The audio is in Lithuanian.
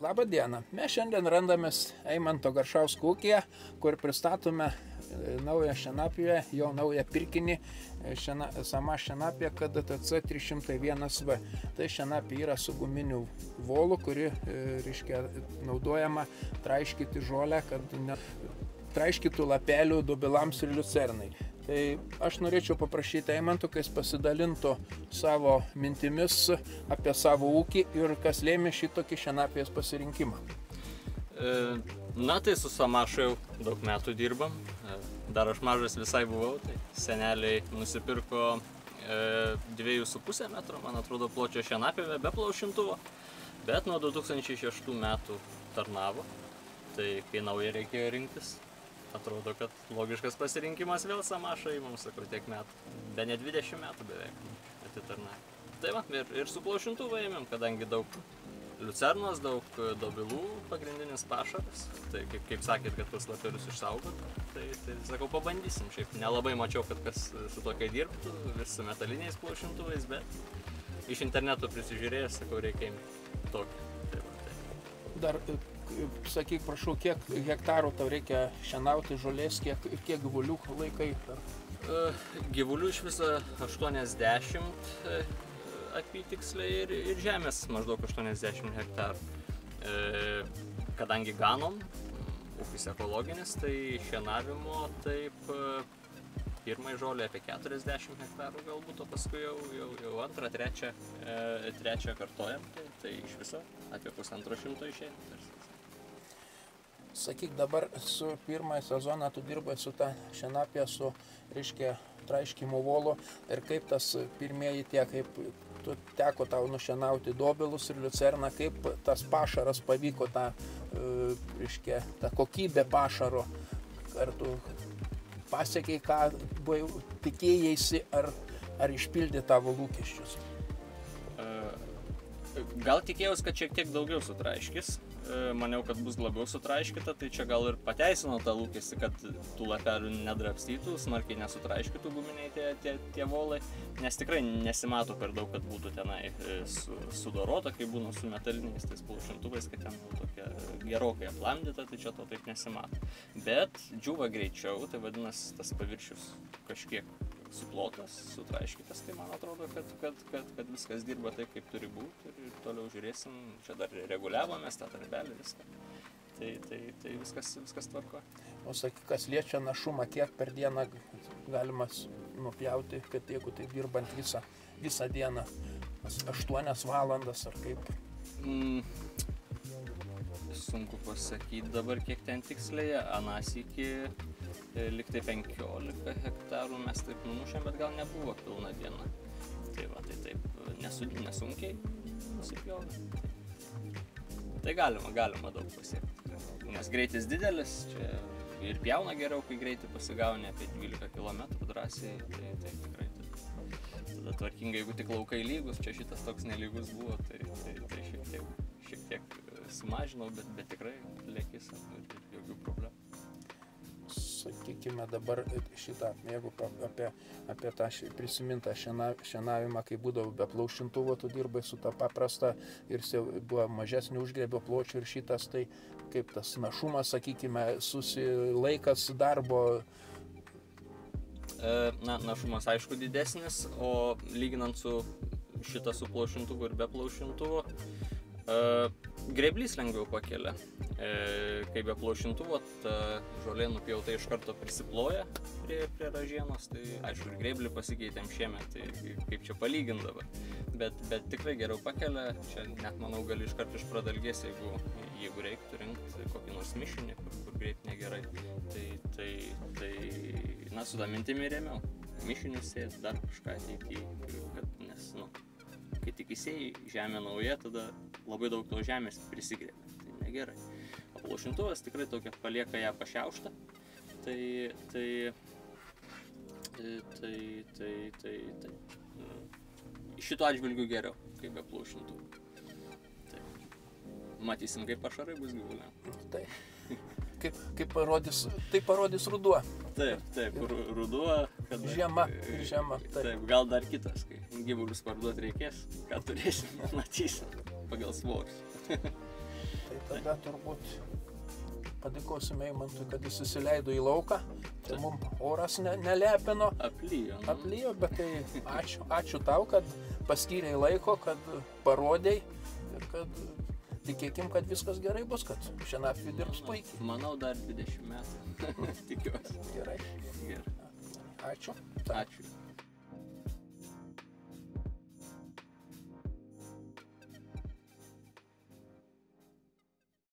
Labą dieną. Mes šiandien randamės Eimanto Garšausko ūkyje, kur pristatome naują šienapiją, jo naują pirkinį, sama šienapija KDTC 301V. Tai šienapija yra su guminiu volu, kuri naudojama traiškyti žolę, kad traiškytų lapelių dobilams ir liucernai. Tai aš norėčiau paprašyti Eimanto, kad jis pasidalintų savo mintimis apie savo ūkį ir kas lėmė šitokį šienapijos pasirinkimą. Na tai su Samaša jau daug metų dirbam. Dar aš mažas visai buvau, tai seneliai nusipirko 2,5 metro, man atrodo, pločio šienapjovę be plaušintuvo, bet nuo 2006 metų tarnavo, tai kai naują reikėjo rinktis. Atrodo, kad logiškas pasirinkimas vėl Samašai, mums sakau, tiek metų, be ne 20 metų beveik atitarnavę. Tai va, ir su plaušintuvu ėmėm, kadangi daug liucernos, daug dobilų, pagrindinis pašaras. Tai kaip sakėt, kad tuos lapelius išsaugot, tai sakau, pabandysim. Šiaip nelabai mačiau, kad kas su tokia dirbtų, vis su metaliniais plaušintuvais, bet iš interneto prisižiūrėjęs, sakau, reikia imti tokį. Dar sakyk, prašau, kiek hektarų tau reikia šienauti žolės, kiek gyvulių laikai? Gyvulių iš viso 80 apytiksliai ir žemės maždaug 80 hektarų. Kadangi ganom, ūkis ekologinis, tai šienavimo taip pirmai žolė apie 40 hektarų galbūt, o paskui jau antrą, trečią kartojam, tai iš viso apie 150 išeina. Sakyk, dabar su pirmąją sezoną tu dirbai su ta šienapija, su, traiškymo volu ir kaip tas pirmieji kaip tu teko tau nušienauti dobilus ir liucerną, kaip tas pašaras pavyko, ta kokybė pašaro, ar tu pasiekiai, ką tikėjaisi, ar išpildė tavo lūkesčius? Gal tikėjausi, kad šiek tiek daugiau sutraiškis. Maniau, kad bus labiau sutraiškyta, tai čia gal ir pateisino tą lūkestį, kad tų lapelių nedrapstytų, smarkiai nesutraiškytų guminiai tie volai, nes tikrai nesimato per daug, kad būtų tenai sudorota, kai būna su metaliniais tais plaušintuvais, kad ten tokia gerokai aplamdyta, tai čia to taip nesimato. Bet džiūva greičiau, tai vadinasi tas paviršius kažkiek suplotas, sutraiškytas, tai man atrodo, kad viskas dirba taip, kaip turi būti ir toliau žiūrėsim, čia dar reguliavomės tą darbelį, viską. Tai viskas tvarko. O sakyk, kas liečia našumą, kiek per dieną galima nupjauti, kad jeigu tai dirbant visą dieną, 8 valandas ar kaip? Sunku pasakyti dabar, kiek ten tiksliai, anas iki liktai 15 hektarų mes taip numušėm, bet gal nebuvo pilna diena. Tai va, tai taip nesunkiai nusipjovė. Tai galima daug pasiekti, nes greitis didelis, čia ir pjauna geriau, kai greitį pasigauni apie 12 km drąsiai, tai tikrai. Tada tvarkingai, jeigu tik laukai lygus, čia šitas toks nelygus buvo, tai šiek tiek sumažinau, bet tikrai lėkis ir jokių problemų. Sakykime dabar jeigu apie tą prisimintą šienavimą, kai būdavo be plaušintuvo, tu dirbai su tą paprastą ir buvo mažesnį užgrebio pločių ir šitas, tai kaip tas našumas, sakykime, laikas darbo? Našumas aišku didesnis, o lyginant su šitą su plaušintuvu ir be plaušintuvo, greblys lengviau pakelia. Kai be plaušintuvo, ta žolė nupjauta iš karto prisiploja prie ražienos, tai aišku ir greblį pasikeitėm šiemet, tai kaip čia palygint dabar. Bet tikrai geriau pakelia, čia net manau gali iš karto iš pradalgės, jeigu reiktų rinkti kokį nors mišinį, kur greit negerai. Tai su tą mintimi rėmiau. Mišinius sėt, dar kažką ateityje, nes, kai tik įsėjai, žemė nauja, tada labai daug to žemės prisigrėbė, tai negerai. O plaušintuvas tikrai tokia palieka ją pašiauštą, tai šito atžvilgiu geriau, kaip be plaušintuvų. Matysim, kaip pašarai bus gyvuliam. Kaip parodys ruduo. Taip, ruduo, kada. Žiema, taip. Taip, gal dar kitas, kai gyvulius parduoti reikės, ką turėsim, matysim, pagal svorius. Tai tada turbūt padėkosime Eimantui, kad jis įsileido į lauką. Tai mums oras nelepino. Aplyjo, bet tai ačiū tau, kad paskyrei laiko, kad parodei ir kad tikėkim, kad viskas gerai bus, kad šienapjų dirbs puikiai. Manau, dar 20 metų. Tikiuosi. Gerai. Gerai. Ačiū. Ačiū.